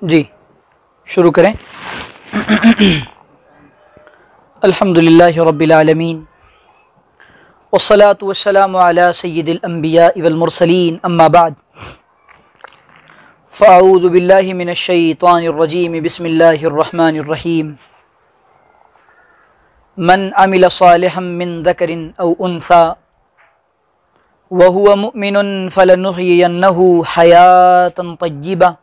जी शुरू करें। अल्हम्दुलिल्लाहि रब्बिल आलमीन वस्सलातु वस्सलामु अला सय्यिदिल अंबिया वल मुरसलीन अम्मा बाद फ़अऊज़ु बिल्लाहि मिनश शैतानिर रजीम बिस्मिल्लाहिर रहमानिर रहीम। मन अमिल सालिहम मिन ज़करिन औ उन्सा व हुवा मुमिनुन फलनुहयियन्नहु हयातन तय्यिबा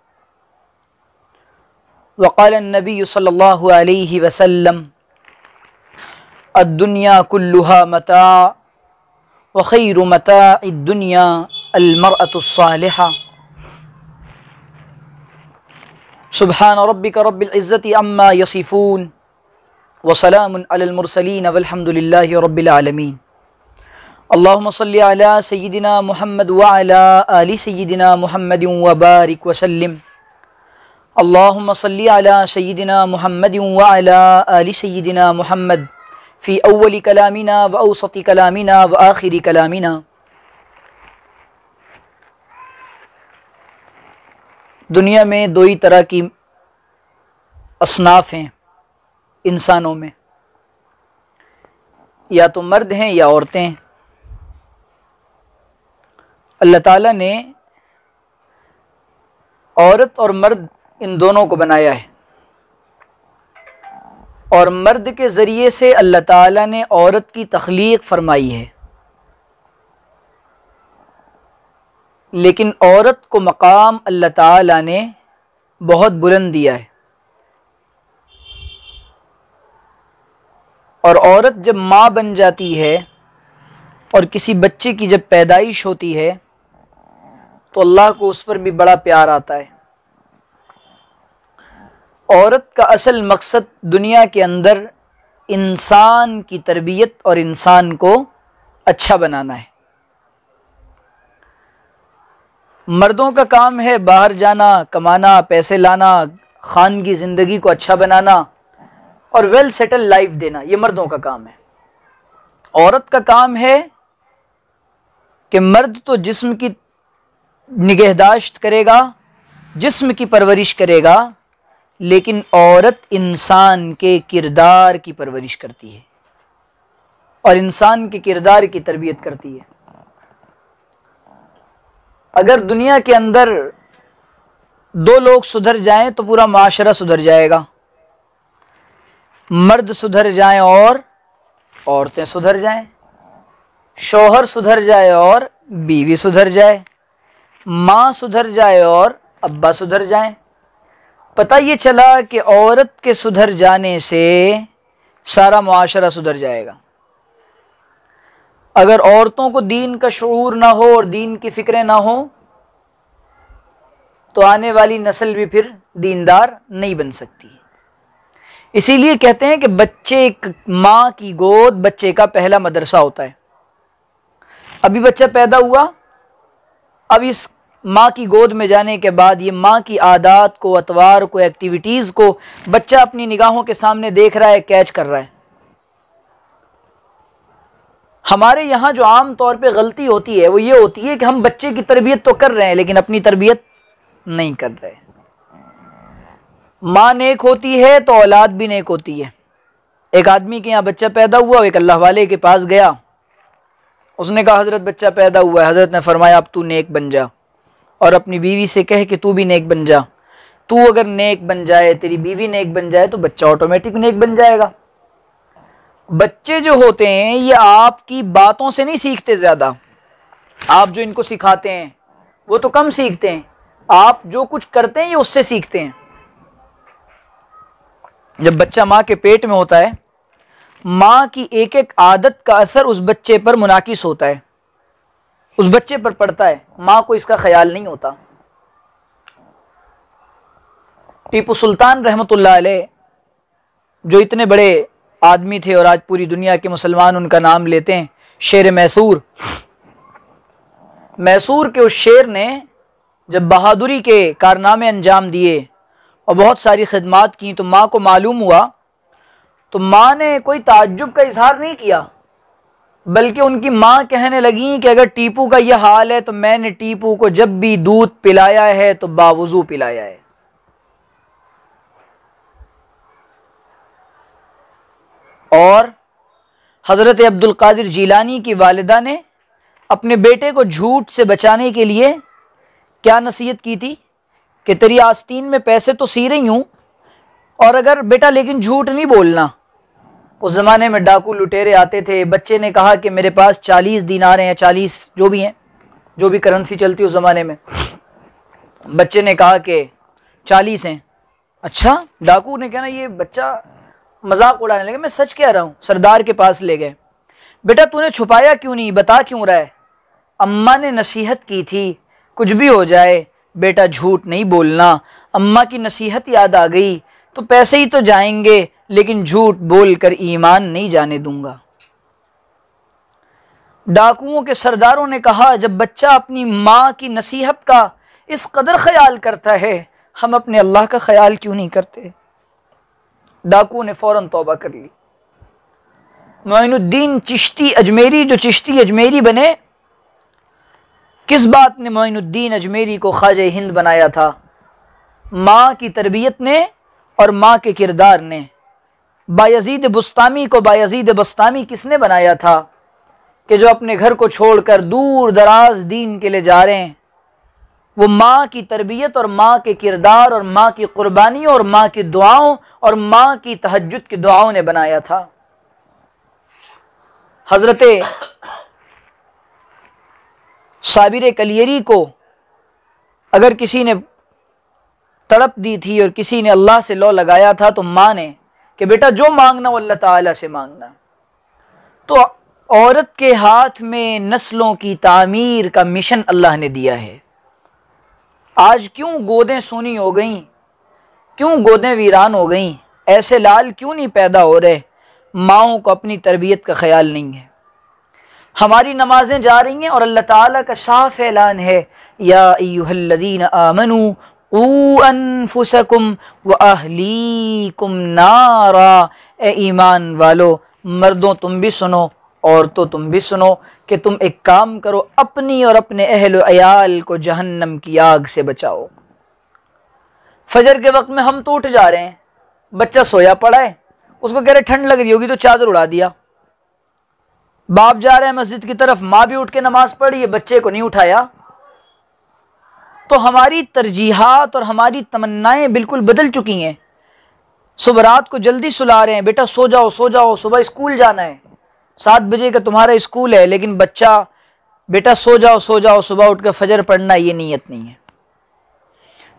वक़ाल नबी सल्लल्लाहु अलैहि वसल्लम अद्दुनिया कुल्लुहा मता व खैरु मताइद दुनिया अल-मरअतुस सालिहा। सुब्हान रब्बिक रब्बिल इज़्ज़ति अम्मा यसिफून व सलामुन अलल मुरसलीन वल्हम्दुलिल्लाहि रब्बिल आलमीन। अल्लाहुम्मा सल्लि अला सय्यिदिना मुहम्मद व अला आलि सय्यिदिना मुहम्मद व बारिक व सल्लिम। अल्लाहुम्मा सल्लि अला सय्यिदिना मुहम्मद व अला आलि सय्यिदिना मुहम्मद फ़ी अव्वलि कलामिना व औसति कलामिना व आखिरी कलामिना। दुनिया में दो ही तरह की असनाफ़ हैं इंसानों में, या तो मर्द हैं या औरतें हैं। अल्लाह ताला ने औरत और मर्द इन दोनों को बनाया है, और मर्द के ज़रिए से अल्लाह ताला ने औरत की तख्लीक फरमाई है, लेकिन औरत को मकाम अल्लाह ताला ने बहुत बुलंद दिया है। और औरत जब माँ बन जाती है और किसी बच्चे की जब पैदाइश होती है तो अल्लाह को उस पर भी बड़ा प्यार आता है। औरत का असल मकसद दुनिया के अंदर इंसान की तरबियत और इंसान को अच्छा बनाना है। मर्दों का काम है बाहर जाना, कमाना, पैसे लाना, खानगी ज़िंदगी को अच्छा बनाना और वेल सेटल लाइफ देना, ये मर्दों का काम है। औरत का काम है कि मर्द तो जिस्म की निगहदाश्त करेगा, जिस्म की परवरिश करेगा, लेकिन औरत इंसान के किरदार की परवरिश करती है और इंसान के किरदार की तरबियत करती है। अगर दुनिया के अंदर दो लोग सुधर जाएं तो पूरा माशरा सुधर जाएगा। मर्द सुधर जाएं और औरतें सुधर जाएं, शौहर सुधर जाए और बीवी सुधर जाए, माँ सुधर जाए और अब्बा सुधर जाएं। पता ये चला कि औरत के सुधर जाने से सारा मुआशरा सुधर जाएगा। अगर औरतों को दीन का शऊर ना हो और दीन की फिक्रें ना हो तो आने वाली नस्ल भी फिर दीनदार नहीं बन सकती। इसीलिए कहते हैं कि बच्चे, माँ की गोद बच्चे का पहला मदरसा होता है। अभी बच्चा पैदा हुआ, अब इस माँ की गोद में जाने के बाद ये माँ की आदात को, अतवार को, एक्टिविटीज़ को बच्चा अपनी निगाहों के सामने देख रहा है, कैच कर रहा है। हमारे यहाँ जो आम तौर पे गलती होती है वो ये होती है कि हम बच्चे की तरबियत तो कर रहे हैं लेकिन अपनी तरबियत नहीं कर रहे। माँ नेक होती है तो औलाद भी नेक होती है। एक आदमी के यहाँ बच्चा पैदा हुआ, एक अल्लाह वाले के पास गया, उसने कहा हज़रत बच्चा पैदा हुआ है। हज़रत ने फरमाया अब तू नेक बन जा और अपनी बीवी से कहे कि तू भी नेक बन जा। तू अगर नेक बन जाए, तेरी बीवी नेक बन जाए तो बच्चा ऑटोमेटिक नेक बन जाएगा। बच्चे जो होते हैं ये आपकी बातों से नहीं सीखते ज़्यादा, आप जो इनको सिखाते हैं वो तो कम सीखते हैं, आप जो कुछ करते हैं ये उससे सीखते हैं। जब बच्चा माँ के पेट में होता है, माँ की एक एक आदत का असर उस बच्चे पर मुनाकिस होता है, उस बच्चे पर पड़ता है। माँ को इसका ख्याल नहीं होता। टीपू सुल्तान रहमतुल्लाह अलैह जो इतने बड़े आदमी थे और आज पूरी दुनिया के मुसलमान उनका नाम लेते हैं, शेर मैसूर। मैसूर के उस शेर ने जब बहादुरी के कारनामे अंजाम दिए और बहुत सारी खिदमात की तो माँ को मालूम हुआ, तो माँ ने कोई ताज्जुब का इजहार नहीं किया, बल्कि उनकी माँ कहने लगी कि अगर टीपू का यह हाल है तो मैंने टीपू को जब भी दूध पिलाया है तो बावुजू पिलाया है। और हज़रत अब्दुल कादिर जीलानी की वालिदा ने अपने बेटे को झूठ से बचाने के लिए क्या नसीहत की थी कि तेरी आस्तीन में पैसे तो सी रही हूँ, और अगर बेटा लेकिन झूठ नहीं बोलना। उस ज़माने में डाकू लुटेरे आते थे। बच्चे ने कहा कि मेरे पास 40 दीनार हैं या 40 जो भी हैं, जो भी करेंसी चलती उस ज़माने में। बच्चे ने कहा कि 40 हैं। अच्छा, डाकू ने कहना ये बच्चा मजाक उड़ाने लगे, मैं सच कह रहा हूँ। सरदार के पास ले गए, बेटा तूने छुपाया क्यों नहीं, बता क्यों रहा है? अम्मा ने नसीहत की थी कुछ भी हो जाए बेटा झूठ नहीं बोलना। अम्मा की नसीहत याद आ गई तो पैसे ही तो जाएंगे लेकिन झूठ बोलकर ईमान नहीं जाने दूंगा। डाकुओं के सरदारों ने कहा जब बच्चा अपनी माँ की नसीहत का इस कदर ख्याल करता है, हम अपने अल्लाह का ख्याल क्यों नहीं करते? डाकुओं ने फौरन तौबा कर ली। मोइनुद्दीन चिश्ती अजमेरी, जो चिश्ती अजमेरी बने, किस बात ने मोइनुद्दीन अजमेरी को ख्वाजा हिंद बनाया था? माँ की तरबियत ने और माँ के किरदार ने। बायजीद बुस्तामी को बायजीद बस्तामी किसने बनाया था कि जो अपने घर को छोड़कर दूर दराज दीन के लिए जा रहे हैं? वो माँ की तरबियत और माँ के किरदार और माँ की कुर्बानियों और माँ की दुआओं और माँ की तहज्जुद की दुआओं ने बनाया था। हजरत साबिर कलियरी को अगर किसी ने तड़प दी थी और किसी ने अल्लाह से लौ लगाया था तो माँ ने कि बेटा जो मांगना वो अल्लाह ताला से मांगना। तो औरत के हाथ में नस्लों की तामीर का मिशन अल्लाह ने दिया है। आज क्यों गोदें सूनी हो गईं, क्यों गोदें वीरान हो गईं? ऐसे लाल क्यों नहीं पैदा हो रहे? माओं को अपनी तरबियत का ख्याल नहीं है। हमारी नमाजें जा रही हैं और अल्लाह ताला का साफ ऐलान है, या अय्युहल्लज़ीना आमनू क़ू अनफुसकुम व अहलीकुम नारा। ए ईमान वालो, मर्दों तुम भी सुनो, औरतों तुम भी सुनो कि तुम एक काम करो, अपनी और अपने अहल अयाल को जहन्नम की आग से बचाओ। फजर के वक्त में हम तो उठ जा रहे हैं, बच्चा सोया पड़ा है, उसको कह रहे ठंड लग रही होगी तो चादर उड़ा दिया। बाप जा रहा है मस्जिद की तरफ, माँ भी उठ के नमाज पढ़ी है, बच्चे को नहीं उठाया। तो हमारी तरजीहात और हमारी तमन्नाएं बिल्कुल बदल चुकी हैं। सुबह रात को जल्दी सुला रहे हैं, बेटा सो जाओ सो जाओ, सुबह स्कूल जाना है, 7 बजे का तुम्हारा स्कूल है, लेकिन बच्चा बेटा सो जाओ सो जाओ, सुबह उठकर फजर पढ़ना, ये नीयत नहीं है।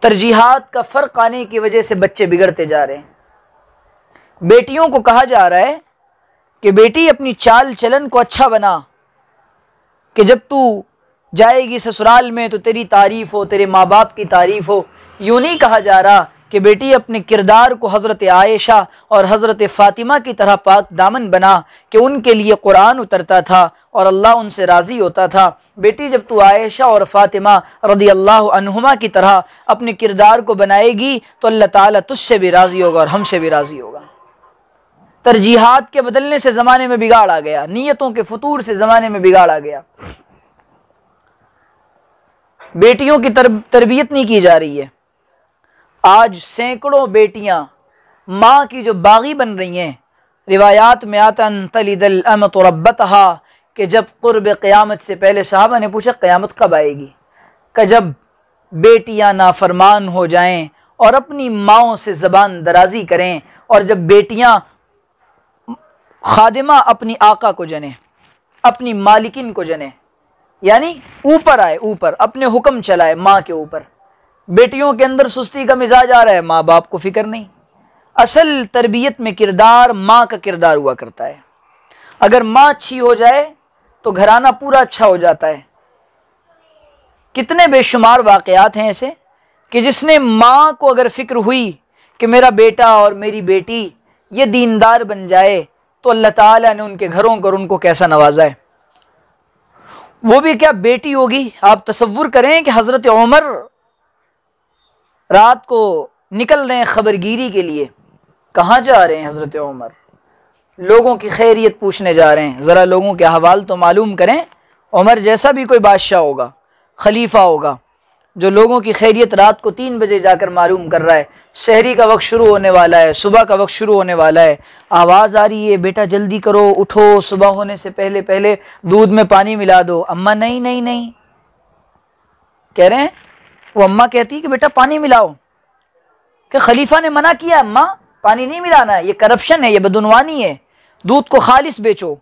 तरजीहात का फ़र्क आने की वजह से बच्चे बिगड़ते जा रहे हैं। बेटियों को कहा जा रहा है कि बेटी अपनी चाल चलन को अच्छा बना, कि जब तू जाएगी ससुराल में तो तेरी तारीफ हो, तेरे माँ बाप की तारीफ हो। यूँ नहीं कहा जा रहा कि बेटी अपने किरदार को हज़रत आयशा और हज़रत फ़ातिमा की तरह पाक दामन बना कि उनके लिए कुरान उतरता था और अल्लाह उनसे राज़ी होता था। बेटी जब तू आयशा और फ़ातिमा रज़ी अल्लाह अन्हुमा की तरह अपने किरदार को बनाएगी तो अल्लाह ताला तुझसे भी राज़ी होगा और हमसे भी राज़ी होगा। तरजीहात के बदलने से ज़माने में बिगाड़ आ गया, नीयतों के फतूर से ज़माने में बिगाड़ आ गया। बेटियों की तरबियत नहीं की जा रही है। आज सैकड़ों बेटियां माँ की जो बागी बन रही हैं। रिवायात में आता तलिदल अमतु रब्बतहा, कि जब कुर्ब क़यामत से पहले सहाबा ने पूछा क़यामत कब आएगी? कि जब बेटियां नाफरमान हो जाएं और अपनी माँओं से ज़बान दराजी करें, और जब बेटियां खादिमा अपनी आका को जने, अपनी मालिकिन को जने, यानी ऊपर आए, ऊपर अपने हुक्म चलाए माँ के ऊपर। बेटियों के अंदर सुस्ती का मिजाज आ रहा है, माँ बाप को फिक्र नहीं। असल तरबियत में किरदार माँ का किरदार हुआ करता है। अगर माँ अच्छी हो जाए तो घराना पूरा अच्छा हो जाता है। कितने बेशुमार वाक़यात हैं ऐसे कि जिसने माँ को अगर फिक्र हुई कि मेरा बेटा और मेरी बेटी ये दीनदार बन जाए तो अल्लाह ताला ने उनके घरों को और उनको कैसा नवाजा है। वो भी क्या बेटी होगी। आप तसव्वुर करें कि हज़रत उमर रात को निकल रहे हैं खबरगिरी के लिए। कहाँ जा रहे हैं हज़रत उमर? लोगों की खैरियत पूछने जा रहे हैं। ज़रा लोगों के अहवाल तो मालूम करें। उमर जैसा भी कोई बादशाह होगा, खलीफा होगा, जो लोगों की खैरियत रात को 3 बजे जाकर मालूम कर रहा है, शहरी का वक्त शुरू होने वाला है, सुबह का वक्त शुरू होने वाला है, आवाज़ आ रही है बेटा जल्दी करो, उठो, सुबह होने से पहले पहले दूध में पानी मिला दो। अम्मा नहीं नहीं नहीं कह रहे हैं, वो अम्मा कहती है कि बेटा पानी मिलाओ, कि खलीफा ने मना किया अम्मा पानी नहीं मिलाना है, ये करप्शन है, ये बदउनवानी है, दूध को खालिस बेचो,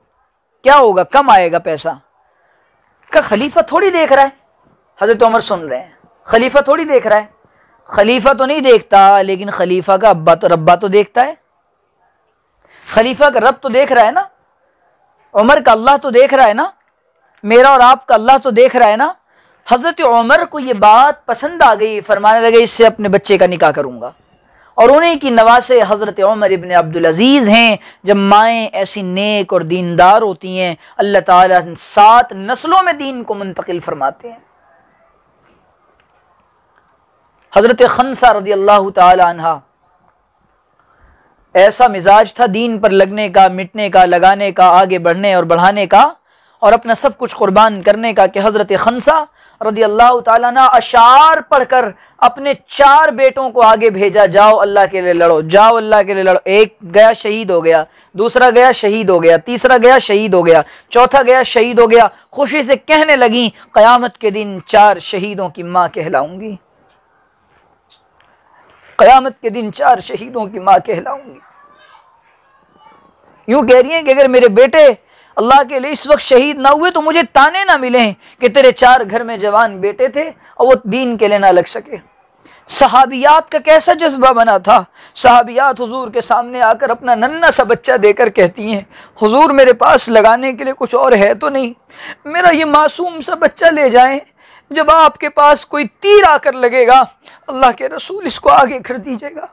क्या होगा, कम आएगा पैसा। का खलीफा थोड़ी देख रहा है, हजरत उमर सुन रहे हैं, खलीफा थोड़ी देख रहा है, खलीफा तो नहीं देखता, लेकिन खलीफा का अब्बा तो रब्बा तो देखता है, खलीफा का रब तो देख रहा है ना, उमर का अल्लाह तो देख रहा है ना, मेरा और आपका अल्लाह तो देख रहा है ना। हजरत उमर को ये बात पसंद आ गई, फरमाने लगे इससे अपने बच्चे का निकाह करूंगा। और उन्हीं की नवासे हजरत उमर इब्न अब्दुल अजीज हैं। जब माएँ ऐसी नेक और दीनदार होती हैं, अल्लाह ताला 7 नस्लों में दीन को मुंतकिल फरमाते हैं। हजरत खंसा रदी अल्लाह ताला अन्हा, ऐसा मिजाज था दीन पर लगने का, मिटने का, लगाने का, आगे बढ़ने और बढ़ाने का और अपना सब कुछ कुर्बान करने का, कि हजरत खंसा रदी अल्लाह ताला अन्हा अशार पढ़कर अपने 4 बेटों को आगे भेजा, जाओ अल्लाह के लिए लड़ो, जाओ अल्लाह के लिए लड़ो। एक गया शहीद हो गया, दूसरा गया शहीद हो गया, तीसरा गया शहीद हो गया, चौथा गया शहीद हो गया। खुशी से कहने लगी क़यामत के दिन 4 शहीदों की माँ कहलाऊंगी, क़यामत के दिन 4 शहीदों की माँ कहलाऊंगी। यूं कह रही हैं कि अगर मेरे बेटे अल्लाह के लिए इस वक्त शहीद ना हुए तो मुझे ताने ना मिले कि तेरे 4 घर में जवान बेटे थे और वो दीन के लिए ना लग सके। सहाबियात का कैसा जज्बा बना था, सहाबियात हुजूर के सामने आकर अपना नन्ना सा बच्चा देकर कहती हैं हुजूर मेरे पास लगाने के लिए कुछ और है तो नहीं, मेरा ये मासूम सा बच्चा ले जाएं, जब आपके पास कोई तीर आकर लगेगा अल्लाह के रसूल इसको आगे कर दीजिएगा।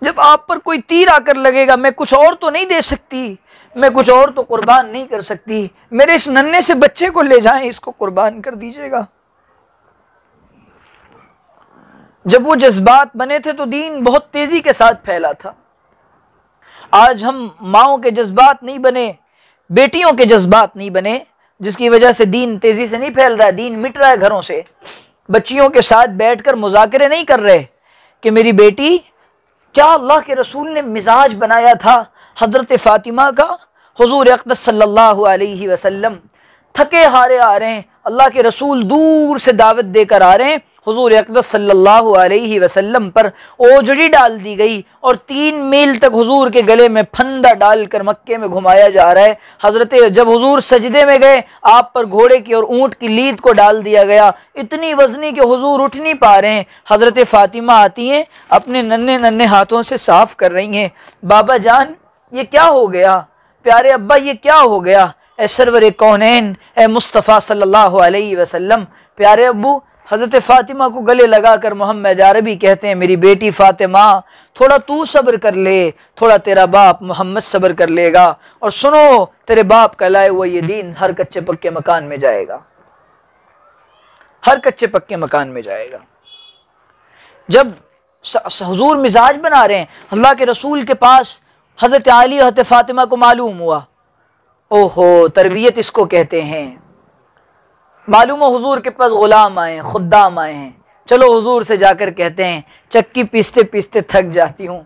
जब आप पर कोई तीर आकर लगेगा, मैं कुछ और तो नहीं दे सकती, मैं कुछ और तो कुर्बान नहीं कर सकती, मेरे इस नन्हे से बच्चे को ले जाएं, इसको कुर्बान कर दीजिएगा। जब वो जज्बात बने थे तो दीन बहुत तेजी के साथ फैला था। आज हम माओं के जज्बात नहीं बने, बेटियों के जज्बात नहीं बने, जिसकी वजह से दीन तेजी से नहीं फैल रहा है, दीन मिट रहा है घरों से। बच्चियों के साथ बैठकर मुज़ाकरे नहीं कर रहे कि मेरी बेटी, क्या अल्लाह के रसूल ने मिजाज बनाया था हजरत फ़ातिमा का। हुजूर अक़दस सल्लल्लाहु अलैहि वसल्लम थके हारे आ रहे हैं, अल्लाह के रसूल दूर से दावत देकर आ रहे हैं, हुजूर अक़दस सल्लल्लाहु अलैहि वसल्लम पर ओजड़ी डाल दी गई और 3 मील तक हुजूर के गले में फंदा डालकर मक्के में घुमाया जा रहा है। हजरत जब हुजूर सजदे में गए, आप पर घोड़े की और ऊंट की लीद को डाल दिया गया, इतनी वजनी कि हुजूर उठ नहीं पा रहे हैं। हजरत फ़ातिमा आती हैं, अपने नन्हे नन्हे हाथों से साफ कर रही हैं, बाबा जान ये क्या हो गया, प्यारे अब्बा ये क्या हो गया, ए सरवर कौनैन ए मुस्तफ़ा सल्लल्लाहु अलैहि वसल्लम। प्यारे अब्बू हज़रत फ़ातिमा को गले लगाकर मोहम्मद अरबी कहते हैं, मेरी बेटी फ़ातिमा थोड़ा तू सब्र कर ले, थोड़ा तेरा बाप मोहम्मद सब्र कर लेगा, और सुनो तेरे बाप का लाए हुआ ये दीन हर कच्चे पक्के मकान में जाएगा, हर कच्चे पक्के मकान में जाएगा। जब हुजूर मिजाज बना रहे हैं, अल्लाह के रसूल के पास हज़रत अली हज़रत फ़ातिमा को मालूम हुआ, ओहो तरबियत इसको कहते हैं। मालूम हो हुजूर के पास गुलाम आए, खुद्दाम आए हैं, चलो हुजूर से जाकर कहते हैं चक्की पीसते पीसते थक जाती हूँ,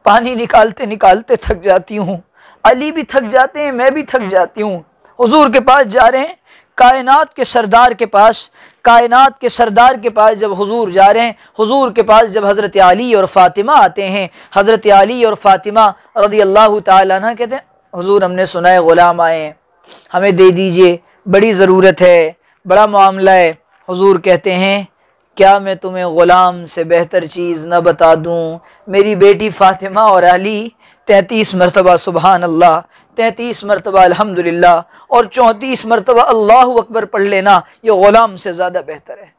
पानी निकालते निकालते थक जाती हूँ, अली भी थक जाते हैं, मैं भी थक जाती हूँ। हुजूर के पास जा रहे हैं, कायनात के सरदार के पास, कायनात के सरदार के पास जब हुजूर जा रहे हैं, हुजूर के पास जब हज़रत अली और फ़ातिमा आते हैं, हज़रत अली और फ़ातिमा रज़ी अल्लाह ताला अन्हा कहते हैं हुजूर हमने सुना है ग़ुलाम आए हैं, हमें दे दीजिए, बड़ी ज़रूरत है, बड़ा मामला है। हुजूर कहते हैं क्या मैं तुम्हें ग़ुलाम से बेहतर चीज़ न बता दूँ। मेरी बेटी फ़ातिमा और अली 33 मरतबा सुबहान अल्लाह, 33 मरतबा अल्हम्दुलिल्लाह और 34 मरतबा अल्लाहु अकबर पढ़ लेना, ये ग़ुलाम से ज़्यादा बेहतर है।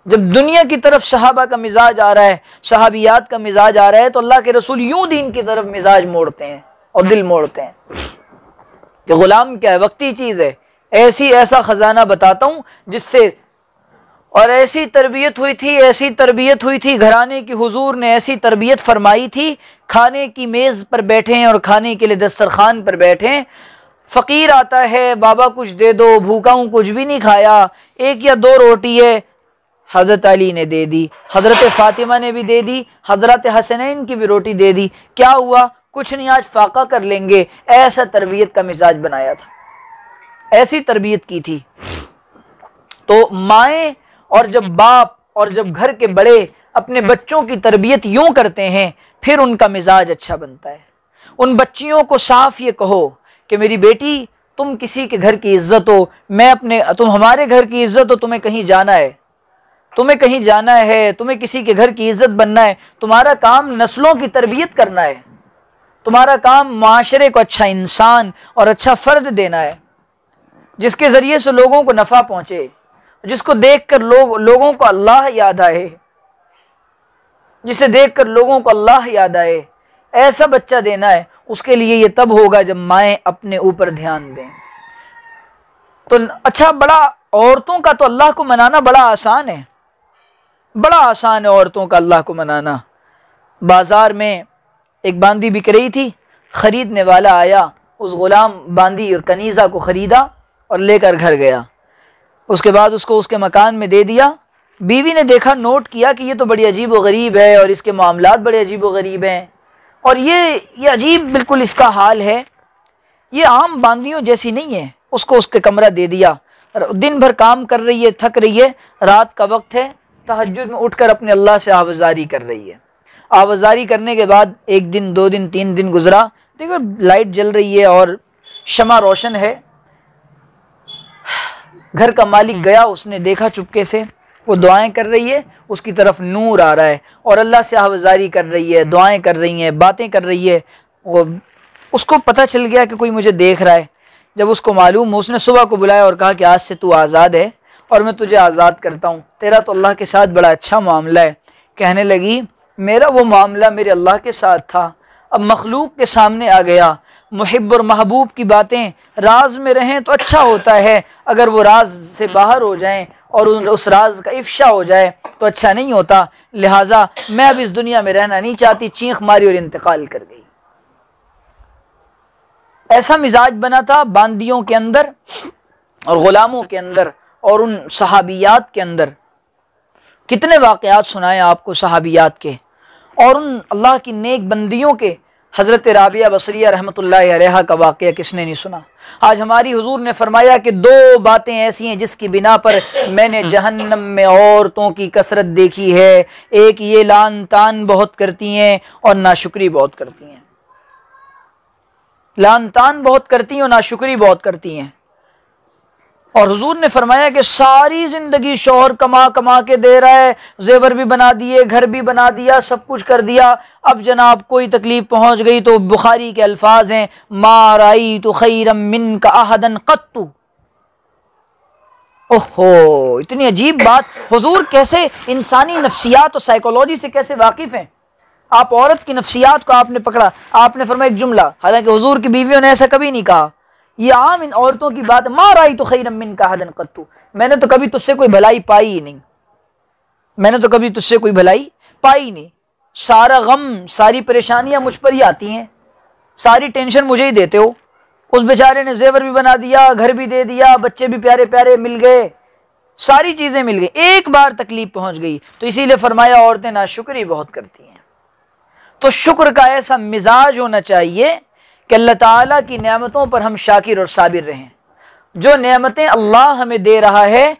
जब दुनिया की तरफ सहाबा का मिजाज आ रहा है, सहाबियात का मिजाज आ रहा है, तो अल्लाह के रसूल यूं दीन की तरफ मिजाज मोड़ते हैं और दिल मोड़ते हैं कि ग़ुलाम क्या है, वक्ती चीज़ है। ऐसा ख़जाना बताता हूँ जिससे, और ऐसी तरबियत हुई थी, ऐसी तरबियत हुई थी घराने की, हुजूर ने ऐसी तरबियत फरमाई थी, खाने की मेज़ पर बैठे हैं और खाने के लिए दस्तरखान पर बैठे हैं, फ़कीर आता है, बाबा कुछ दे दो, भूखा हूँ, कुछ भी नहीं खाया, एक या दो रोटी है, हज़रत अली ने दे दी, हज़रत फ़ातिमा ने भी दे दी, हज़रत हसनैन की भी रोटी दे दी। क्या हुआ? कुछ नहीं, आज फाका कर लेंगे। ऐसा तरबियत का मिजाज बनाया था, ऐसी तरबियत की थी। तो माएँ और जब बाप और जब घर के बड़े अपने बच्चों की तरबियत यूं करते हैं, फिर उनका मिजाज अच्छा बनता है। उन बच्चियों को साफ ये कहो कि मेरी बेटी, तुम किसी के घर की इज्जत हो, तुम हमारे घर की इज्जत हो, तुम्हें कहीं जाना है, तुम्हें कहीं जाना है, तुम्हें किसी के घर की इज्जत बनना है, तुम्हारा काम नस्लों की तरबियत करना है, तुम्हारा काम माशरे को अच्छा इंसान और अच्छा फर्द देना है, जिसके जरिए से लोगों को नफा पहुंचे, जिसको देखकर लोगों को अल्लाह याद आए, जिसे देखकर लोगों को अल्लाह याद आए, ऐसा बच्चा देना है। उसके लिए ये तब होगा जब माएँ अपने ऊपर ध्यान दें। तो अच्छा, बड़ा औरतों का तो अल्लाह को मनाना बड़ा आसान है, बड़ा आसान है औरतों का अल्लाह को मनाना। बाजार में एक बांदी बिक रही थी, खरीदने वाला आया, उस गुलाम बांदी और कनीज़ा को ख़रीदा और लेकर घर गया। उसके बाद उसको उसके मकान में दे दिया। बीवी ने देखा, नोट किया कि ये तो बड़ी अजीब व गरीब है और इसके मामलात बड़े अजीब व गरीब हैं, और ये अजीब बिल्कुल इसका हाल है, ये आम बांदियों जैसी नहीं है। उसको उसके कमरा दे दिया। दिन भर काम कर रही है, थक रही है, रात का वक्त है, तहज्जुद में उठकर अपने अल्लाह से आवाज़ारी कर रही है। आवाज़ारी करने के बाद 1 दिन 2 दिन 3 दिन गुजरा, देखो लाइट जल रही है और शमा रोशन है। घर का मालिक गया, उसने देखा चुपके से, वो दुआएं कर रही है, उसकी तरफ नूर आ रहा है और अल्लाह से आवाज़ारी कर रही है, दुआएं कर रही हैं, बातें कर रही है। उसको पता चल गया कि कोई मुझे देख रहा है। जब उसको मालूम, उसने सुबह को बुलाया और कहा कि आज से तू आज़ाद है और मैं तुझे आज़ाद करता हूँ, तेरा तो अल्लाह के साथ बड़ा अच्छा मामला है। कहने लगी, मेरा वो मामला मेरे अल्लाह के साथ था, अब मखलूक के सामने आ गया। मुहिब और महबूब की बातें राज में रहें तो अच्छा होता है, अगर वो राज से बाहर हो जाएं और उस राज का इफ्शा हो जाए तो अच्छा नहीं होता। लिहाजा मैं अब इस दुनिया में रहना नहीं चाहती। चीख मारी और इंतकाल कर गई। ऐसा मिजाज बना था बांदियों के अंदर और गुलामों के अंदर और उन सहाबियात के अंदर। कितने वाक़यात सुनाए आपको सहाबियात के और उन अल्लाह की नेक बंदियों के। हज़रत राबिया बसरिया रहमतुल्लाहि अलैहा का वाक़या किसने नहीं सुना। आज हमारी हुजूर ने फरमाया कि 2 बातें ऐसी हैं जिसकी बिना पर मैंने जहन्नम में औरतों की कसरत देखी है। एक ये लान तान बहुत करती हैं और नाशुक्री बहुत करती हैं। लान तान बहुत करती हैं और नाशुक्री बहुत करती हैं। और हुजूर ने फरमाया कि सारी जिंदगी शौहर कमा कमा के दे रहा है, जेवर भी बना दिए, घर भी बना दिया, सब कुछ कर दिया, अब जनाब कोई तकलीफ पहुंच गई तो बुखारी के अल्फाज हैं, मा राई तो खैरम मिन का अहदन कत्तु। ओहो, इतनी अजीब बात। हुजूर कैसे इंसानी नफ्सियात और साइकोलॉजी से कैसे वाकिफ हैं। आप औरत की नफ्सियात को आपने पकड़ा, आपने फरमाया एक जुमला, हालांकि हुजूर की बीवियों ने ऐसा कभी नहीं कहा, ये आम इन औरतों की बात। मा राई तो खैरम मिन का अहदन कत्तु, मैंने तो कभी तुझसे कोई भलाई पाई ही नहीं, मैंने तो कभी तुझसे कोई भलाई पाई नहीं। सारा गम, सारी परेशानियां मुझ पर ही आती हैं, सारी टेंशन मुझे ही देते हो। उस बेचारे ने जेवर भी बना दिया, घर भी दे दिया, बच्चे भी प्यारे प्यारे मिल गए, सारी चीजें मिल गई, एक बार तकलीफ पहुंच गई। तो इसीलिए फरमाया औरतें नाशुक्री बहुत करती हैं। तो शुक्र का ऐसा मिजाज होना चाहिए कि अल्लाह ताला की नेमतों पर हम शाकिर और साबिर रहें। जो नेमतें अल्लाह हमें दे रहा है,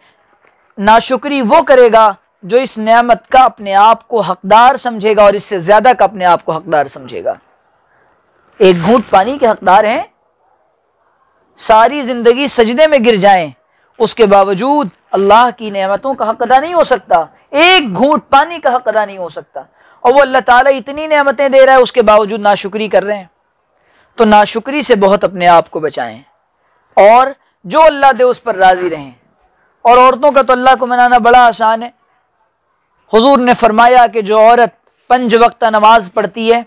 नाशुक्री वो करेगा जो इस नेमत का अपने आप को हकदार समझेगा और इससे ज्यादा का अपने आप को हकदार समझेगा। एक घूंट पानी के हकदार हैं, सारी जिंदगी सजदे में गिर जाएं, उसके बावजूद अल्लाह की नेमतों का हक अदा नहीं हो सकता। एक घूंट पानी का हक अदा नहीं हो सकता, और वो अल्लाह ताला इतनी नेमतें दे रहा है, उसके बावजूद नाशुक्री कर रहे हैं। तो नाशुक्री से बहुत अपने आप को बचाएं और जो अल्लाह दे उस पर राजी रहें। और औरतों का तो अल्लाह को मनाना बड़ा आसान है। हुजूर ने फरमाया कि जो औरत 5 वक्त नमाज पढ़ती है,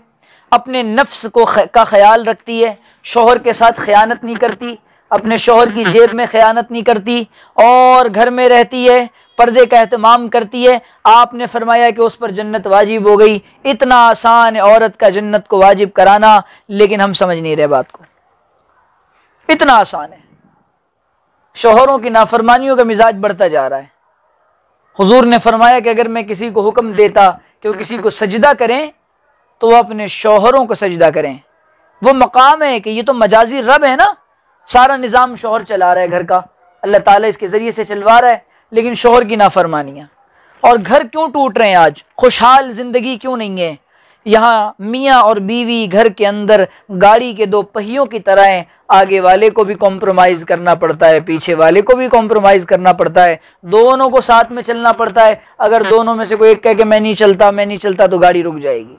अपने नफ्स को का ख्याल रखती है, शौहर के साथ खयानत नहीं करती, अपने शौहर की जेब में खयानत नहीं करती और घर में रहती है, पर्दे का एहतमाम करती है, आपने फरमाया कि उस पर जन्नत वाजिब हो गई। इतना आसान है औरत का जन्नत को वाजिब कराना, लेकिन हम समझ नहीं रहे बात को। इतना आसान है। शोहरों की नाफरमानियों का मिजाज बढ़ता जा रहा है। हुजूर ने फरमाया कि अगर मैं किसी को हुक्म देता कि वो किसी को सजदा करें तो वो अपने शोहरों को सजदा करें। वो मकाम है कि ये तो मजाजी रब है ना, सारा निज़ाम शोहर चला रहा है घर का, अल्लाह ताला इसके ज़रिए से चलवा रहा है, लेकिन शोहर की नाफरमानियाँ। और घर क्यों टूट रहे हैं आज, खुशहाल ज़िंदगी क्यों नहीं है। यहाँ मियाँ और बीवी घर के अंदर गाड़ी के दो पहियों की तरह हैं, आगे वाले को भी कॉम्प्रोमाइज़ करना पड़ता है, पीछे वाले को भी कॉम्प्रोमाइज़ करना पड़ता है, दोनों को साथ में चलना पड़ता है। अगर दोनों में से कोई एक कहे कि मैं नहीं चलता तो गाड़ी रुक जाएगी।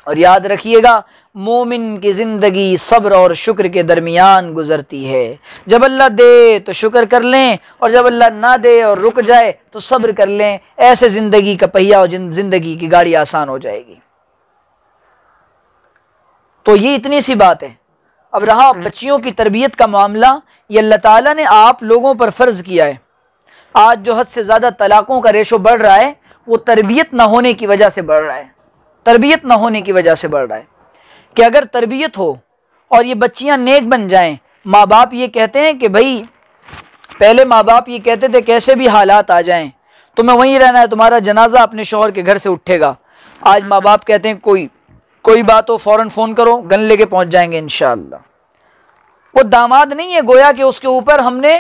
और याद रखिएगा, मोमिन की ज़िंदगी सब्र और शुक्र के दरमियान गुजरती है। जब अल्लाह दे तो शुक्र कर लें, और जब अल्लाह ना दे और रुक जाए तो सब्र कर लें। ऐसे ज़िंदगी का पहिया और ज़िंदगी की गाड़ी आसान हो जाएगी। तो ये इतनी सी बात है। अब रहा बच्चियों की तरबियत का मामला, ये अल्लाह ताला ने आप लोगों पर फ़र्ज़ किया है। आज जो हद से ज़्यादा तलाक़ों का रेशो बढ़ रहा है वो तरबियत ना होने की वजह से बढ़ रहा है। तरबियत ना होने की वजह से बढ़ रहा है कि अगर तरबियत हो और ये बच्चियां नेक बन जाएं, माँ बाप ये कहते हैं कि भाई, पहले माँ बाप ये कहते थे कैसे भी हालात आ जाएं तुम्हें वहीं रहना है, तुम्हारा जनाजा अपने शौहर के घर से उठेगा। आज माँ बाप कहते हैं कोई बात हो फ़ौरन फ़ोन करो, गन लेके पहुंच जाएंगे इंशाअल्लाह। वो दामाद नहीं है, गोया कि उसके ऊपर हमने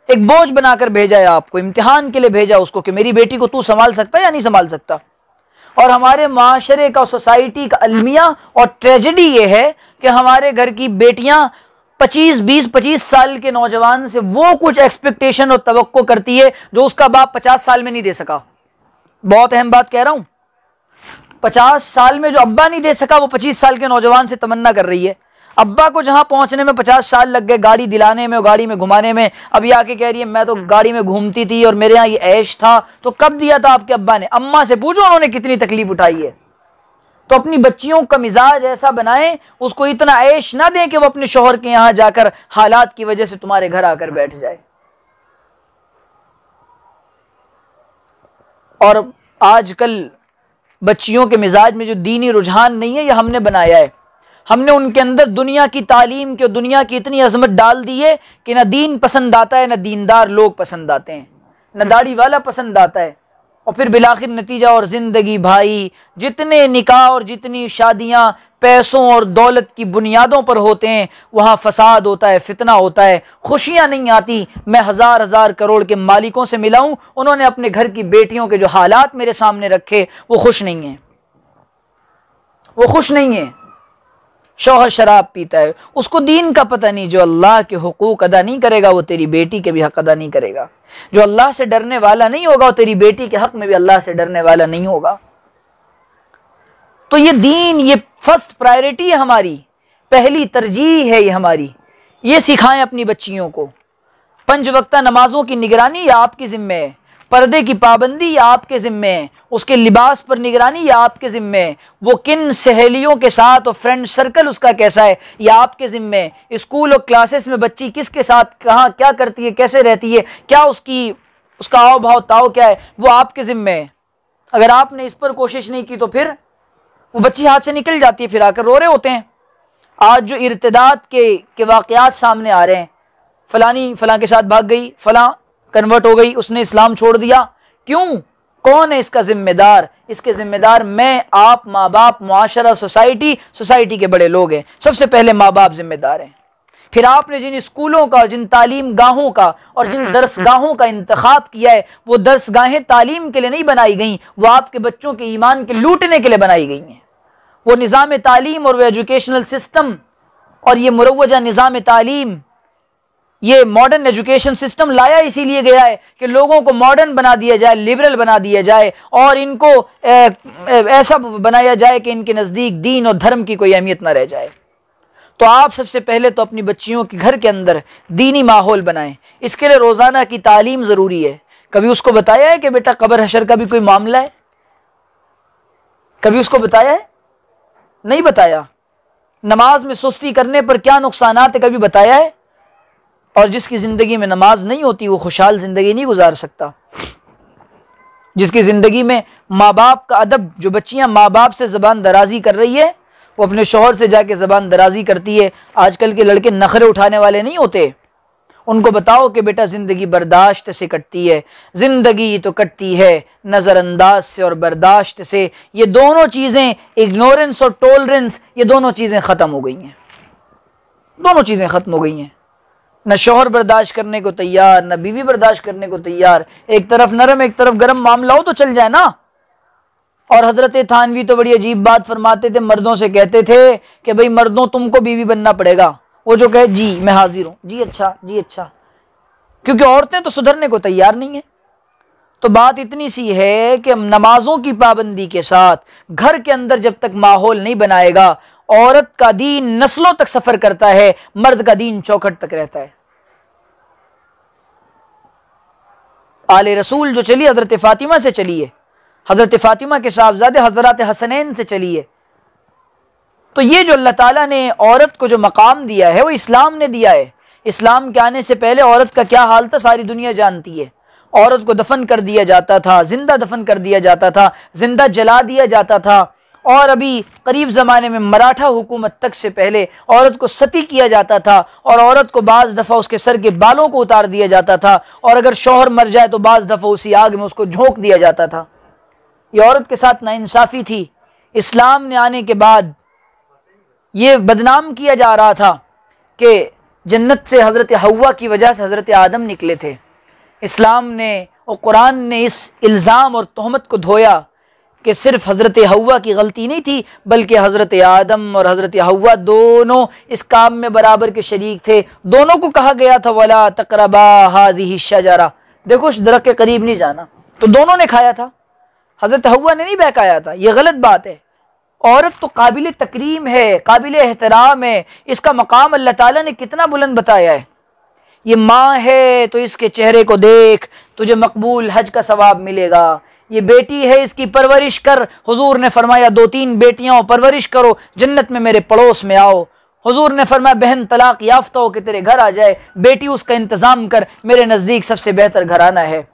एक बोझ बनाकर भेजा है, आपको इम्तिहान के लिए भेजा उसको कि मेरी बेटी को तू संभाल सकता है या नहीं संभाल सकता। और हमारे माशरे का, सोसाइटी का अलमिया और ट्रेजेडी ये है कि हमारे घर की बेटियां 25 साल के नौजवान से वो कुछ एक्सपेक्टेशन और तवक्को करती है जो उसका बाप 50 साल में नहीं दे सका। बहुत अहम बात कह रहा हूं। 50 साल में जो अब्बा नहीं दे सका वो 25 साल के नौजवान से तमन्ना कर रही है। अब्बा को जहां पहुंचने में 50 साल लग गए, गाड़ी दिलाने में और गाड़ी में घुमाने में, अभी आके कह रही है मैं तो गाड़ी में घूमती थी और मेरे यहाँ ये ऐश था। तो कब दिया था आपके अब्बा ने? अम्मा से पूछो उन्होंने कितनी तकलीफ उठाई है। तो अपनी बच्चियों का मिजाज ऐसा बनाएं, उसको इतना ऐश ना दें कि वो अपने शौहर के यहाँ जाकर हालात की वजह से तुम्हारे घर आकर बैठ जाए। और आजकल बच्चियों के मिजाज में जो दीनी रुझान नहीं है, यह हमने बनाया है। हमने उनके अंदर दुनिया की तालीम की और दुनिया की इतनी अजमत डाल दी है कि ना दीन पसंद आता है, ना दीनदार लोग पसंद आते हैं, ना दाढ़ी वाला पसंद आता है। और फिर बिलाखिर नतीजा और ज़िंदगी भाई, जितने निकाह और जितनी शादियां पैसों और दौलत की बुनियादों पर होते हैं, वहाँ फसाद होता है, फितना होता है, खुशियाँ नहीं आती। मैं हज़ार करोड़ के मालिकों से मिला हूँ, उन्होंने अपने घर की बेटियों के जो हालात मेरे सामने रखे वो खुश नहीं है, वो खुश नहीं है। शौहर शराब पीता है, उसको दीन का पता नहीं। जो अल्लाह के हुकूक अदा नहीं करेगा वो तेरी बेटी के भी हक अदा नहीं करेगा। जो अल्लाह से डरने वाला नहीं होगा वो तेरी बेटी के हक में भी अल्लाह से डरने वाला नहीं होगा। तो ये दीन, ये फर्स्ट प्रायोरिटी है हमारी, पहली तरजीह है ये हमारी। ये सिखाएं अपनी बच्चियों को। 5 वक्ता नमाजों की निगरानी या आपके जिम्मे है, पर्दे की पाबंदी या आपके जिम्मे है, उसके लिबास पर निगरानी या आपके जिम्मे है, वो किन सहेलियों के साथ और फ्रेंड सर्कल उसका कैसा है या आपके जिम्मे है, स्कूल और क्लासेस में बच्ची किसके साथ कहाँ क्या करती है, कैसे रहती है, क्या उसका आव भाव ताव क्या है, वो आपके जिम्मे है। अगर आपने इस पर कोशिश नहीं की तो फिर वो बच्ची हाथ से निकल जाती है, फिर आकर रो रहे होते हैं। आज जो इर्तिदाद के वाक़यात सामने आ रहे हैं, फलानी फलां के साथ भाग गई, फलां कन्वर्ट हो गई, उसने इस्लाम छोड़ दिया, क्यों? कौन है इसका जिम्मेदार? इसके जिम्मेदार मैं, आप, माँ बाप, मुआशरा, सोसाइटी के बड़े लोग हैं। सबसे पहले माँ बाप जिम्मेदार हैं। फिर आपने जिन स्कूलों का, जिन तालीम गाहों का और जिन दरसगाहों का इंतखाब किया है, वो दरसगाहें तालीम के लिए नहीं बनाई गई, वो आपके बच्चों के ईमान के लूटने के लिए बनाई गई हैं। वो निज़ाम तालीम और वो एजुकेशनल सिस्टम और ये मुरव्वजा निज़ाम तालीम, ये मॉडर्न एजुकेशन सिस्टम लाया इसीलिए गया है कि लोगों को मॉडर्न बना दिया जाए, लिबरल बना दिया जाए और इनको ऐसा बनाया जाए कि इनके नज़दीक दीन और धर्म की कोई अहमियत ना रह जाए। तो आप सबसे पहले तो अपनी बच्चियों के घर के अंदर दीनी माहौल बनाएं। इसके लिए रोज़ाना की तालीम ज़रूरी है। कभी उसको बताया है कि बेटा कब्र हशर का भी कोई मामला है? कभी उसको बताया है? नहीं बताया। नमाज में सुस्ती करने पर क्या नुकसानात है, कभी बताया है? और जिसकी ज़िंदगी में नमाज नहीं होती वो खुशहाल ज़िंदगी नहीं गुजार सकता। जिसकी ज़िंदगी में माँ बाप का अदब, जो बच्चियाँ माँ बाप से ज़बान दराजी कर रही है, वो अपने शौहर से जाके ज़बान दराजी करती है। आजकल के लड़के नखरे उठाने वाले नहीं होते, उनको बताओ कि बेटा ज़िंदगी बर्दाश्त से कटती है। ज़िंदगी तो कटती है नज़रअंदाज से और बर्दाश्त से। ये दोनों चीज़ें, इग्नोरेंस और टॉलरेंस, ये दोनों चीज़ें ख़त्म हो गई हैं, दोनों चीज़ें ख़त्म हो गई हैं। न शौहर बर्दाश्त करने को तैयार, न बीवी बर्दाश्त करने को तैयार। एक तरफ नरम एक तरफ गरम मामला हो तो चल जाए ना। और हज़रत थानवी तो बड़ी अजीब बात फरमाते थे, मर्दों से कहते थे कि भाई मर्दों तुमको बीवी बनना पड़ेगा। वो जो कहे जी मैं हाजिर हूं, जी अच्छा जी अच्छा, क्योंकि औरतें तो सुधरने को तैयार नहीं है। तो बात इतनी सी है कि नमाजों की पाबंदी के साथ घर के अंदर जब तक माहौल नहीं बनाएगा, औरत का दीन नस्लों तक सफर करता है, मर्द का दीन चौखट तक रहता है। आले रसूल जो चली हजरत फातिमा से चली है, हजरत फातिमा के साहबजादे हजरत हसनैन से चली है। तो ये जो अल्लाह ताला ने औरत को जो मकाम दिया है वो इस्लाम ने दिया है। इस्लाम के आने से पहले औरत का क्या हाल था सारी दुनिया जानती है। औरत को दफन कर दिया जाता था, जिंदा दफन कर दिया जाता था, जिंदा जला दिया जाता था। और अभी करीब ज़माने में मराठा हुकूमत तक से पहले औरत को सती किया जाता था, और औरत को बाज़ दफ़ा उसके सर के बालों को उतार दिया जाता था, और अगर शौहर मर जाए तो बाज़ दफ़ा उसी आग में उसको झोंक दिया जाता था। ये औरत के साथ नाइंसाफ़ी थी। इस्लाम ने आने के बाद ये बदनाम किया जा रहा था कि जन्नत से हज़रत हव्वा की वजह से हज़रत आदम निकले थे। इस्लाम ने और कुरान ने इस इल्ज़ाम और तोहमत को धोया कि सिर्फ हज़रत हव्वा की गलती नहीं थी, बल्कि हज़रत आदम और हज़रत हव्वा दोनों इस काम में बराबर के शरीक थे। दोनों को कहा गया था वला तक़रबा हाज़िही शजरा, देखो उस दरख्त के करीब नहीं जाना, तो दोनों ने खाया था, हज़रत हव्वा ने नहीं बहकाया था। ये गलत बात है। औरत तो काबिल तकरीम है, काबिल एहतराम है, इसका मकाम अल्लाह ताला ने कितना बुलंद बताया है। ये माँ है तो इसके चेहरे को देख, तुझे मकबूल हज का सवाब मिलेगा। ये बेटी है, इसकी परवरिश कर, हुजूर ने फरमाया 2-3 बेटियां परवरिश करो, जन्नत में मेरे पड़ोस में आओ। हुजूर ने फरमाया बहन तलाक याफ्ता हो के तेरे घर आ जाए, बेटी उसका इंतज़ाम कर, मेरे नज़दीक सबसे बेहतर घराना है।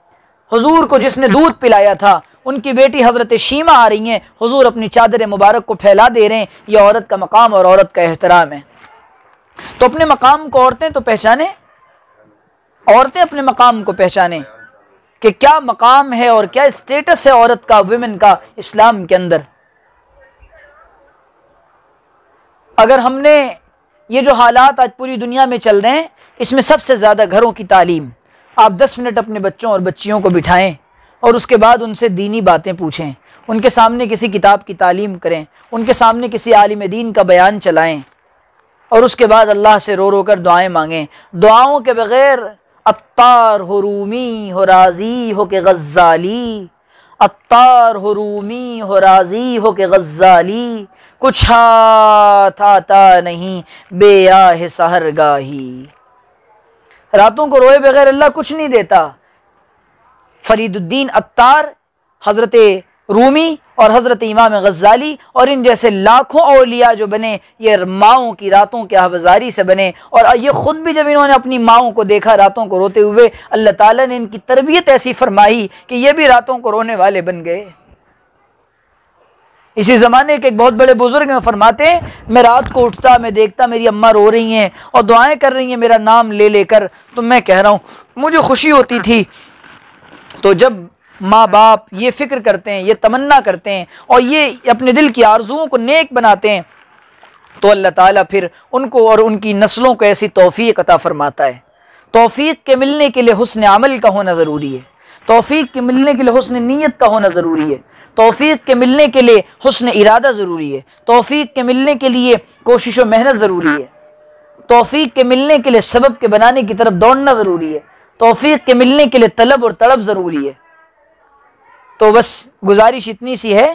हुजूर को जिसने दूध पिलाया था उनकी बेटी हज़रत शीमा आ रही हैं, हुजूर अपनी चादर मुबारक को फैला दे रहे हैं। यह औरत का मकाम और औरत का एहतराम है। तो अपने मकाम को औरतें तो पहचाने, औरतें अपने मकाम को पहचाने कि क्या मकाम है और क्या स्टेटस है औरत का, वुमेन का इस्लाम के अंदर। अगर हमने ये जो हालात आज पूरी दुनिया में चल रहे हैं, इसमें सबसे ज़्यादा घरों की तालीम, आप 10 मिनट अपने बच्चों और बच्चियों को बिठाएं और उसके बाद उनसे दीनी बातें पूछें, उनके सामने किसी किताब की तालीम करें, उनके सामने किसी आलिम दीन का बयान चलाएं, और उसके बाद अल्लाह से रो रो कर दुआएं मांगें। दुआओं के बग़ैर अत्तार हो रूमी हो राज़ी हो के गज़्ज़ाली, अत्तार हो रूमी हो राज़ी हो के गज़्ज़ाली, कुछ हाथ आता नहीं बेआह सहरगाही। रातों को रोए बगैर अल्लाह कुछ नहीं देता। फरीदुद्दीन अत्तार, हज़रत रूमी और हज़रत इमाम गज़्ज़ाली और इन जैसे लाखों औलिया जो बने, ये माओं की रातों के हवजारी से बने। और ये ख़ुद भी जब इन्होंने अपनी माओं को देखा रातों को रोते हुए, अल्लाह ताला ने इनकी तरबियत ऐसी फरमाई कि ये भी रातों को रोने वाले बन गए। इसी ज़माने के एक बहुत बड़े बुजुर्ग में फरमाते हैं, मैं रात को उठता, मैं देखता मेरी अम्मा रो रही हैं और दुआएं कर रही हैं मेरा नाम ले लेकर, तो मैं कह रहा हूँ मुझे खुशी होती थी। तो जब माँ बाप ये फ़िक्र करते हैं, ये तमन्ना करते हैं और ये अपने दिल की आरज़ुओं को नेक बनाते हैं, तो अल्लाह ताला फिर उनको और उनकी नस्लों को ऐसी तौफ़ीक़ अता फ़रमाता है। तौफ़ीक़ के मिलने के लिए हुस्न अमल का होना ज़रूरी है, तौफ़ीक़ के मिलने के लिए हुस्न नीयत का होना ज़रूरी है, तौफ़ीक़ के मिलने के लिए हुस्न इरादा ज़रूरी है, तौफ़ीक़ के मिलने के लिए कोशिश और मेहनत ज़रूरी है, तौफ़ीक़ के मिलने के लिए सबब के बनाने की तरफ दौड़ना ज़रूरी है, तौफ़ीक़ के मिलने के लिए तलब और तड़प ज़रूरी है। तो बस गुजारिश इतनी सी है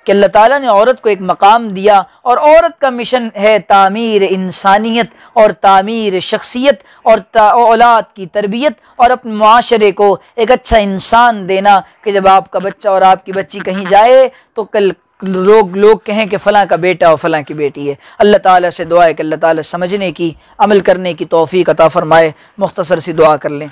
कि अल्लाह ताला ने औरत को एक मकाम दिया और औरत का मिशन है तामीर इंसानियत और तामीर शख्सियत और औलाद की तरबियत और अपने मुआशरे को एक अच्छा इंसान देना, कि जब आपका बच्चा और आपकी बच्ची कहीं जाए तो कल लोग कहें कि फ़लाँ का बेटा और फ़लाँ की बेटी है। अल्लाह ताला से दुआ है कि अल्लाह ताला समझने की, अमल करने की तौफ़ीक़ अता फ़रमाए। मुख्तसर सी दुआ कर लें।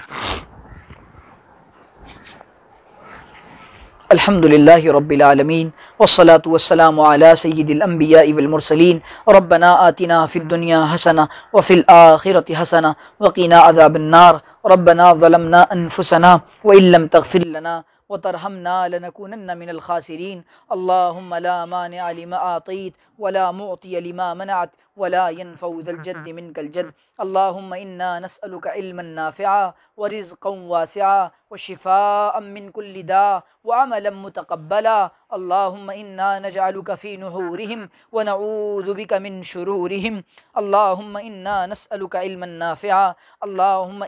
अल्हम्दुलिल्लाहि रब्बिल आलमीन वस्सलातु वस्सलामु अला सय्यिदिल अंबियाइ वल मुरसलीन रब्बना आतिना फिद दुनिया हसना व फिल आखिरति हसना व क़िना अज़ाबन्नार रब्बना ज़लमना अनफुसना व इल्लम तग़फिर लना व तरहमना लनकूनन्ना मिनल खासिरीन अल्लाहुम्मा ला मानिअ लिमा आतैत व ला मुअतिय लिमा मनअत व ला यनफ़उ ज़ल जद्दि मिनकल जद्द अल्लाहुम्मा इन्ना नस्अलुका इल्मन नाफ़िआ व रिज़्क़न वासिआ व शिफ़ाअम मिन कुल्लि दा व अमलन मुतक़ब्बला अल्लाहुम्मा इन्ना नजअलुका फ़ी नुहूरिहिम व नऊज़ु बिका मिन शुरूरिहिम अल्लाहुम्मा इन्ना नस्अलुका इल्मन नाफ़िआ अल्लाहुम्मा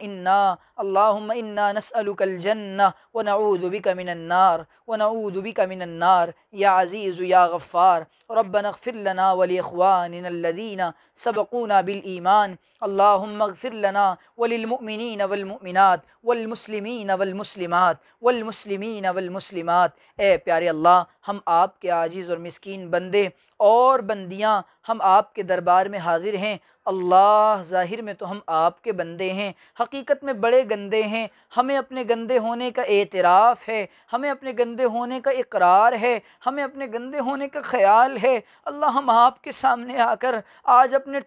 इन्ना नस्अलुकल जन्नह व नऊज़ु बिका मिनन नार व नऊज़ु बिका मिनन नार या अज़ीज़ु या गफ़्फ़ार रब्बना इग़फ़िर लना व लिइख़वानिना अल्लज़ीना सबक़ूना बिल ईमान अल्लाहुम्मा इग़फ़िर लना व लिल मुअमिनीना वल मुअमिनात वल मुस्लिमीना वल मुस्लिमात वल मुस्लिमीना वल मुस्लिमात। ए प्यारे अल्लाह, हम आपके आजिज़ और मिस्कीन बंदे और बंदियाँ हम आपके दरबार में हाजिर हैं। अल्लाह, ज़ाहिर में तो हम आपके बंदे हैं, हकीकत में बड़े गंदे हैं। हमें अपने गंदे होने का एतराफ़ है, हमें अपने गंदे होने का इकरार है, हमें अपने गंदे होने का ख्याल है। अल्लाह, हम आपके सामने आकर आज अपने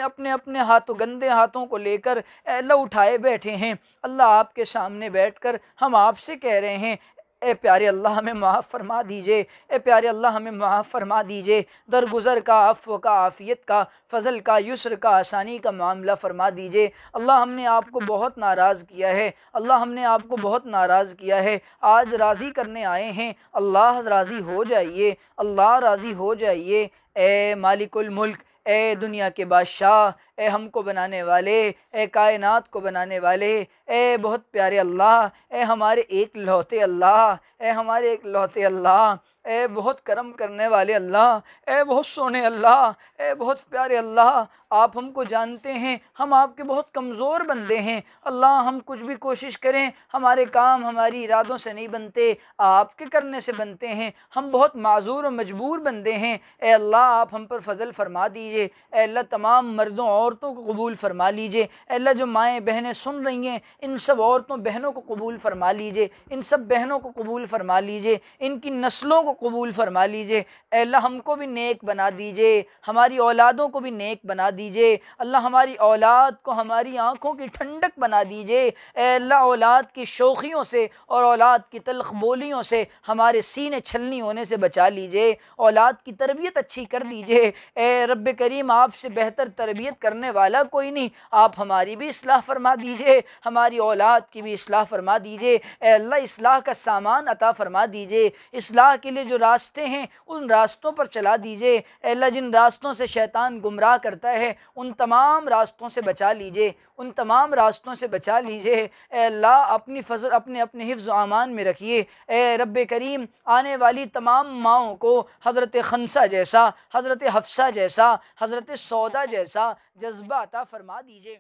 अपने अपने हाथों, गंदे हाथों को लेकर अल्लाह उठाए बैठे हैं। अल्लाह, आपके सामने बैठकर हम आपसे कह रहे हैं, ए प्यारे अल्लाह, हमें माफ़ फरमा दीजिए। ए प्यारे अल्लाह, हमें माफ़ फरमा दीजिए। दरगुज़र का, अफ़्व का, आफ़ियत का, फ़ज़ल का, युस्र का, आसानी का मामला फ़रमा दीजिए। अल्लाह, हमने आपको बहुत नाराज़ किया है। अल्लाह, हमने आपको बहुत नाराज़ किया है। आज राज़ी करने आए हैं। अल्लाह, राज़ी हो जाइए। अल्लाह, राज़ी हो जाइए। ए मालिकुल मुल्क, ए दुनिया के बादशाह, ए हमको बनाने वाले, ए कायनात को बनाने वाले, ए बहुत प्यारे अल्लाह, ए हमारे एक लौते अल्लाह, ए हमारे एक लौते अल्लाह, ए बहुत करम करने वाले अल्लाह, ए बहुत सोने अल्लाह, ए बहुत प्यारे अल्लाह, आप हमको जानते हैं, हम आपके बहुत कमज़ोर बंदे हैं। अल्लाह, हम कुछ भी कोशिश करें, हमारे काम हमारी इरादों से नहीं बनते, आपके करने से बनते हैं। हम बहुत माज़ूर और मजबूर बंदे हैं। ए अल्लाह, आप हम पर फ़ज़ल फ़रमा दीजिए। ए अल्लाह, तमाम मर्दों औरतों को कबूल फ़रमा लीजिए। ए अल्लाह, जो माएँ बहनें सुन रही हैं, इन सब औरतों बहनों को कबूल फ़रमा लीजिए। इन सब बहनों को कबूल फ़रमा लीजिए। इनकी नस्लों को कबूल फ़रमा लीजिए। ए अल्लाह, हमको भी नेक बना दीजिए, हमारी औलादों को भी नेक बना दीजिए। अल्लाह, हमारी औलाद को हमारी आँखों की ठंडक बना दीजिए। ए अल्लाह, औलाद की शोखियों से और औलाद की तल्ख़ बोलियों से हमारे सीने छलनी होने से बचा लीजिए। औलाद की तरबियत अच्छी कर दीजिए। ए रब्बे करीम, आपसे बेहतर तरबियत करने वाला कोई नहीं। आप हमारी भी इस्लाह फ़रमा दीजिए, हमारी औलाद की भी इस्लाह फ़रमा दीजिए। ए अल्लाह, इस्लाह का सामान अता फ़रमा दीजिए। इस्लाह के लिए जो रास्ते हैं, उन रास्तों पर चला दीजिए। ए अल्लाह, जिन रास्तों से शैतान गुमराह करता है, उन तमाम रास्तों से बचा लीजिए, उन तमाम रास्तों से बचा लीजिए। ए अल्लाह, अपनी फ़ज़ल अपने अपने हिफ्ज़ अमान में रखिए। ए रब्बे करीम, आने वाली तमाम माओं को हज़रत खंसा जैसा, हज़रत हफ्सा जैसा, हज़रत सौदा जैसा जज्बा अता फ़रमा दीजिए।